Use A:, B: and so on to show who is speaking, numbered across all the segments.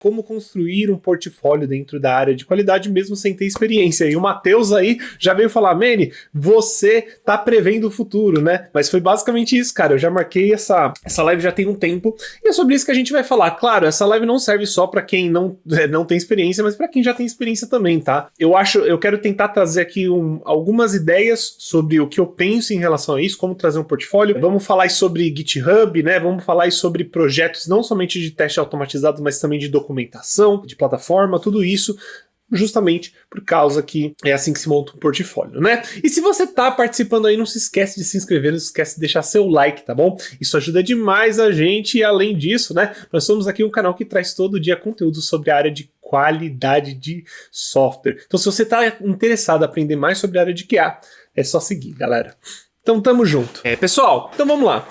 A: como construir um portfólio dentro da área de qualidade mesmo sem ter experiência. E o Matheus aí já veio falar, Manny, você tá prevendo o futuro, né? Mas foi basicamente isso, cara. Eu já marquei essa live já tem um tempo e é sobre isso que a gente vai falar. Claro, essa live não serve só para quem não tem experiência, mas para quem já tem experiência também, tá? Eu quero tentar trazer aqui algumas ideias sobre o que eu penso em relação a isso, como trazer um portfólio. Vamos falar sobre GitHub, né? Vamos falar sobre projetos não somente de teste automatizado, mas também de documentação, de plataforma, tudo isso justamente por causa que é assim que se monta um portfólio, né? E se você tá participando aí, não se esquece de se inscrever, não se esquece de deixar seu like, tá bom? Isso ajuda demais a gente e além disso, né, nós somos aqui um canal que traz todo dia conteúdo sobre a área de qualidade de software. Então se você tá interessado em aprender mais sobre a área de QA, é só seguir, galera. Então tamo junto. Pessoal, então vamos lá.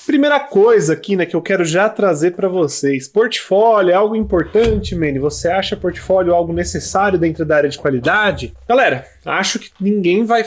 A: Primeira coisa aqui, né, que eu quero já trazer para vocês. Portfólio é algo importante, Manny? Você acha portfólio algo necessário dentro da área de qualidade? Galera, acho que ninguém vai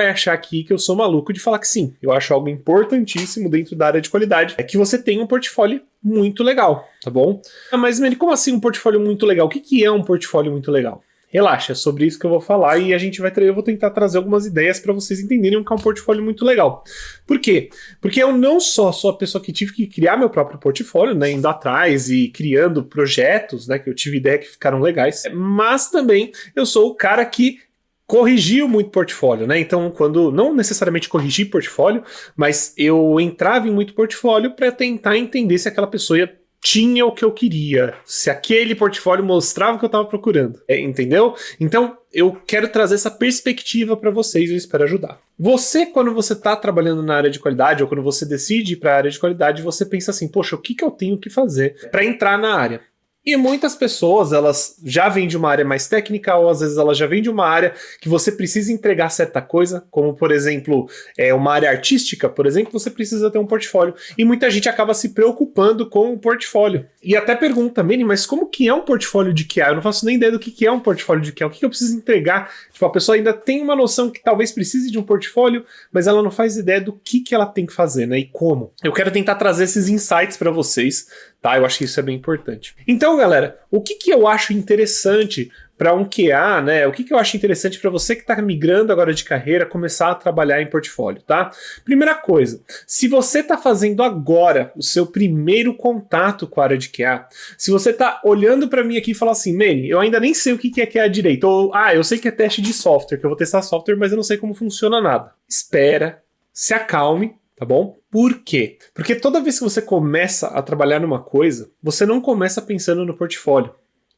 A: achar aqui que eu sou maluco de falar que sim. Eu acho algo importantíssimo dentro da área de qualidade, é que você tenha um portfólio muito legal, tá bom? Mas, Manny, como assim um portfólio muito legal? O que é um portfólio muito legal? Relaxa, é sobre isso que eu vou falar e eu vou tentar trazer algumas ideias para vocês entenderem o que é um portfólio muito legal. Por quê? Porque eu não só sou a pessoa que tive que criar meu próprio portfólio, né, indo atrás e criando projetos, né, que eu tive ideia que ficaram legais, mas também eu sou o cara que corrigiu muito portfólio, né? Então, quando não necessariamente corrigi portfólio, mas eu entrava em muito portfólio para tentar entender se aquela pessoa tinha o que eu queria, se aquele portfólio mostrava o que eu estava procurando, entendeu? Então, eu quero trazer essa perspectiva para vocês e eu espero ajudar. Você, quando você está trabalhando na área de qualidade ou quando você decide ir para a área de qualidade, você pensa assim, poxa, o que eu tenho que fazer para entrar na área? E muitas pessoas, elas já vêm de uma área mais técnica ou às vezes elas já vêm de uma área que você precisa entregar certa coisa, como por exemplo, uma área artística, por exemplo, você precisa ter um portfólio. E muita gente acaba se preocupando com o portfólio. E até pergunta, Manny, mas como que é um portfólio de QA? Eu não faço nem ideia do que é um portfólio de QA, o que eu preciso entregar? Tipo, a pessoa ainda tem uma noção que talvez precise de um portfólio, mas ela não faz ideia do que ela tem que fazer, né? E como. Eu quero tentar trazer esses insights para vocês, tá? Eu acho que isso é bem importante. Então, galera, o que eu acho interessante para um QA, né? O que eu acho interessante para você que está migrando agora de carreira, começar a trabalhar em portfólio, tá? Primeira coisa, se você está fazendo agora o seu primeiro contato com a área de QA, se você está olhando para mim aqui e falar assim, Manny, eu ainda nem sei o que é QA direito, ou, eu sei que é teste de software, que eu vou testar software, mas eu não sei como funciona nada. Espera, se acalme, tá bom? Por quê? Porque toda vez que você começa a trabalhar numa coisa, você não começa pensando no portfólio,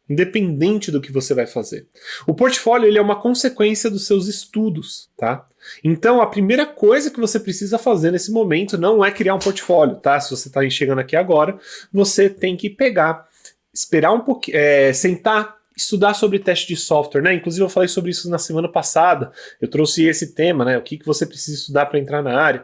A: independente do que você vai fazer. O portfólio, ele é uma consequência dos seus estudos, tá? Então, a primeira coisa que você precisa fazer nesse momento não é criar um portfólio, tá? Se você está chegando aqui agora, você tem que pegar, esperar um pouquinho, sentar, estudar sobre teste de software, né? Inclusive eu falei sobre isso na semana passada, eu trouxe esse tema, né? O que você precisa estudar para entrar na área.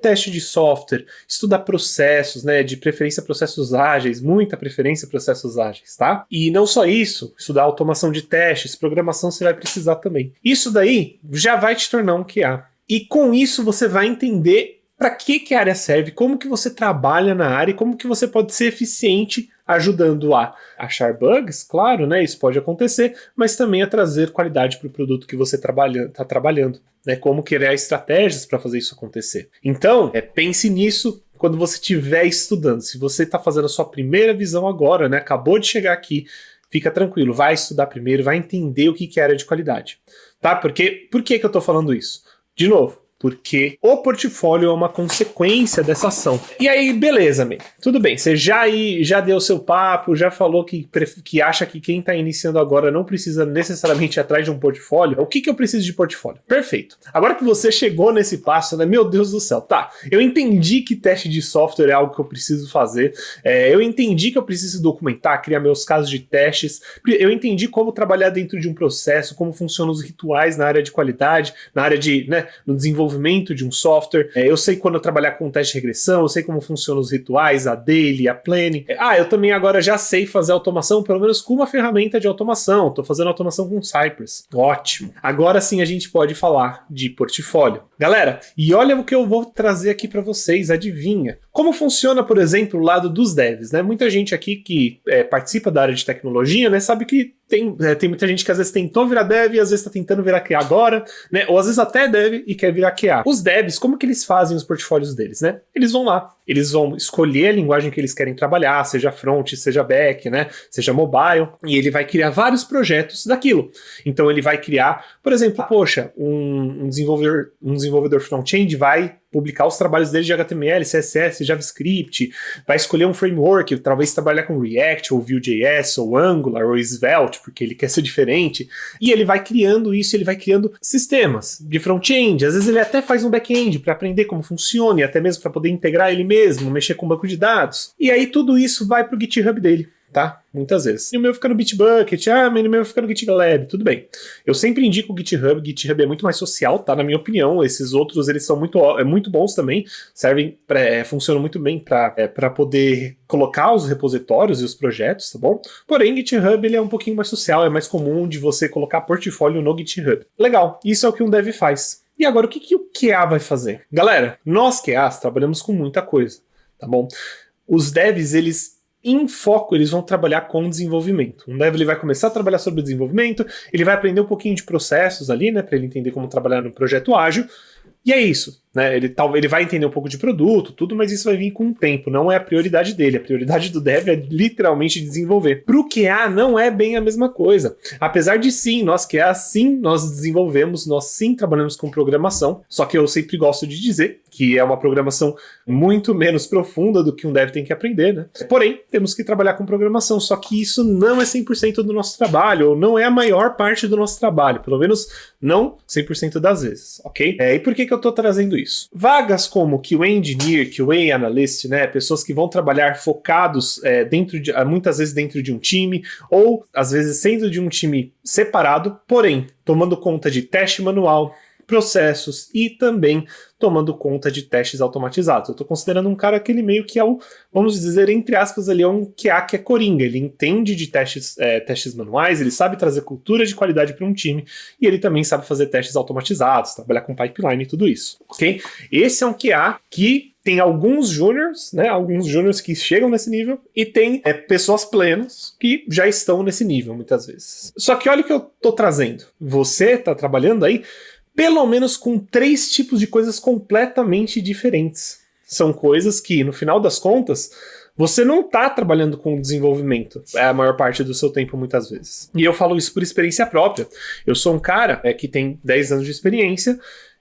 A: Teste de software, estudar processos, né? De preferência processos ágeis, muita preferência processos ágeis, tá? E não só isso, estudar automação de testes, programação você vai precisar também. Isso daí já vai te tornar um QA. E com isso você vai entender para que a área serve, como que você trabalha na área e como que você pode ser eficiente ajudando a achar bugs, claro, né? Isso pode acontecer, mas também a trazer qualidade para o produto que você está trabalhando, né? Como criar estratégias para fazer isso acontecer. Então, pense nisso quando você estiver estudando. Se você está fazendo a sua primeira visão agora, né? Acabou de chegar aqui, fica tranquilo, vai estudar primeiro, vai entender o que é área de qualidade, tá? Por que eu estou falando isso? De novo, porque o portfólio é uma consequência dessa ação. E aí, beleza, man. Tudo bem, você já deu seu papo, já falou que acha que quem está iniciando agora não precisa necessariamente ir atrás de um portfólio. O que eu preciso de portfólio? Perfeito. Agora que você chegou nesse passo, né, meu Deus do céu, tá, eu entendi que teste de software é algo que eu preciso fazer, eu entendi que eu preciso documentar, criar meus casos de testes, eu entendi como trabalhar dentro de um processo, como funcionam os rituais na área de qualidade, na área de, né, no desenvolvimento de um software, eu sei quando eu trabalhar com teste de regressão, eu sei como funcionam os rituais, a daily, a planning. Eu também agora já sei fazer automação, pelo menos com uma ferramenta de automação. Estou fazendo automação com Cypress. Ótimo. Agora sim a gente pode falar de portfólio. Galera, e olha o que eu vou trazer aqui para vocês, adivinha? Como funciona, por exemplo, o lado dos devs, né? Muita gente aqui que participa da área de tecnologia, né, sabe que tem muita gente que às vezes tentou virar dev e às vezes está tentando virar QA agora, né? Ou às vezes até é dev e quer virar QA. Os devs, como que eles fazem os portfólios deles, né? Eles vão lá, eles vão escolher a linguagem que eles querem trabalhar, seja front, seja back, né? Seja mobile, e ele vai criar vários projetos daquilo. Então ele vai criar, por exemplo, poxa, um desenvolvedor front-end vai publicar os trabalhos dele de HTML, CSS, JavaScript, vai escolher um framework, talvez trabalhar com React, ou Vue.js, ou Angular, ou Svelte, porque ele quer ser diferente, e ele vai criando isso, ele vai criando sistemas de front-end, às vezes ele até faz um back-end para aprender como funciona, e até mesmo para poder integrar ele mesmo, mexer com banco de dados, e aí tudo isso vai para o GitHub dele. Tá? Muitas vezes. E o meu fica no Bitbucket, mas o meu fica no GitLab, tudo bem. Eu sempre indico o GitHub é muito mais social, tá? Na minha opinião, esses outros, eles são muito bons também, funcionam muito bem para poder colocar os repositórios e os projetos, tá bom? Porém, GitHub, ele é um pouquinho mais social, é mais comum de você colocar portfólio no GitHub. Legal, isso é o que um dev faz. E agora, o que o QA vai fazer? Galera, nós QAs trabalhamos com muita coisa, tá bom? Os devs, em foco, eles vão trabalhar com desenvolvimento. Um dev ele vai começar a trabalhar sobre desenvolvimento, ele vai aprender um pouquinho de processos ali, né, para ele entender como trabalhar no projeto ágil, e é isso, né, ele vai entender um pouco de produto, tudo, mas isso vai vir com o tempo, não é a prioridade dele, a prioridade do dev é literalmente desenvolver. Pro QA não é bem a mesma coisa, apesar de sim, nós QA sim, nós desenvolvemos, nós sim trabalhamos com programação, só que eu sempre gosto de dizer que é uma programação muito menos profunda do que um dev tem que aprender, né? Porém, temos que trabalhar com programação, só que isso não é 100% do nosso trabalho, ou não é a maior parte do nosso trabalho, pelo menos não 100% das vezes, ok? E por que eu tô trazendo isso? Vagas como QA Engineer, QA Analyst, né? Pessoas que vão trabalhar focados muitas vezes dentro de um time, ou às vezes sendo de um time separado, porém, tomando conta de teste manual, processos e também tomando conta de testes automatizados. Eu estou considerando um cara que ele meio que é vamos dizer, entre aspas, ele é um QA que é coringa, ele entende de testes manuais, ele sabe trazer cultura de qualidade para um time e ele também sabe fazer testes automatizados, trabalhar com pipeline e tudo isso, ok? Esse é um QA que tem alguns júniors, né? Alguns júniors que chegam nesse nível e tem pessoas plenas que já estão nesse nível, muitas vezes. Só que olha o que eu tô trazendo. Você está trabalhando aí pelo menos com 3 tipos de coisas completamente diferentes. São coisas que, no final das contas, você não está trabalhando com desenvolvimento a maior parte do seu tempo, muitas vezes. E eu falo isso por experiência própria. Eu sou um cara que tem 10 anos de experiência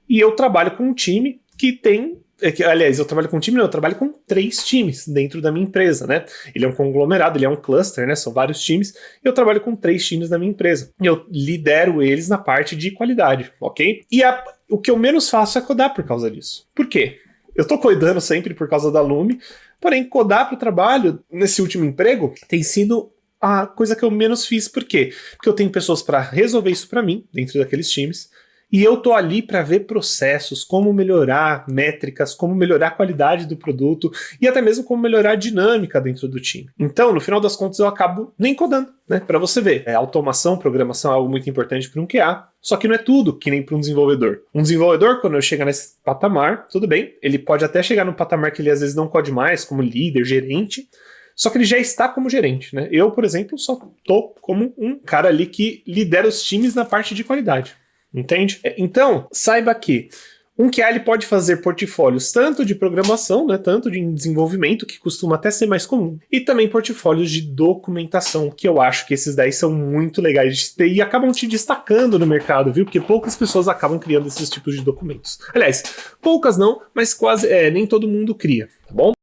A: e eu trabalho com um time que tem... Aliás, eu trabalho com um time, não, eu trabalho com 3 times dentro da minha empresa, né? Ele é um conglomerado, ele é um cluster, né? São vários times. E eu trabalho com 3 times na minha empresa. E eu lidero eles na parte de qualidade, ok? E o que eu menos faço é codar por causa disso. Por quê? Eu tô codando sempre por causa da Lume, porém, codar pro trabalho, nesse último emprego, tem sido a coisa que eu menos fiz. Por quê? Porque eu tenho pessoas para resolver isso para mim, dentro daqueles times, e eu tô ali para ver processos, como melhorar métricas, como melhorar a qualidade do produto e até mesmo como melhorar a dinâmica dentro do time. Então, no final das contas, eu acabo nem codando, né? Para você ver, automação, programação é algo muito importante para um QA, só que não é tudo que nem para um desenvolvedor. Um desenvolvedor, quando chega nesse patamar, tudo bem, ele pode até chegar no patamar que ele às vezes não code mais, como líder, gerente, só que ele já está como gerente, né? Eu, por exemplo, só tô como um cara ali que lidera os times na parte de qualidade. Entende? Então, saiba que um QA ele pode fazer portfólios tanto de programação, né, tanto de desenvolvimento, que costuma até ser mais comum, e também portfólios de documentação, que eu acho que esses daí são muito legais de ter e acabam te destacando no mercado, viu? Porque poucas pessoas acabam criando esses tipos de documentos. Aliás, poucas não, mas quase nem todo mundo cria, tá bom?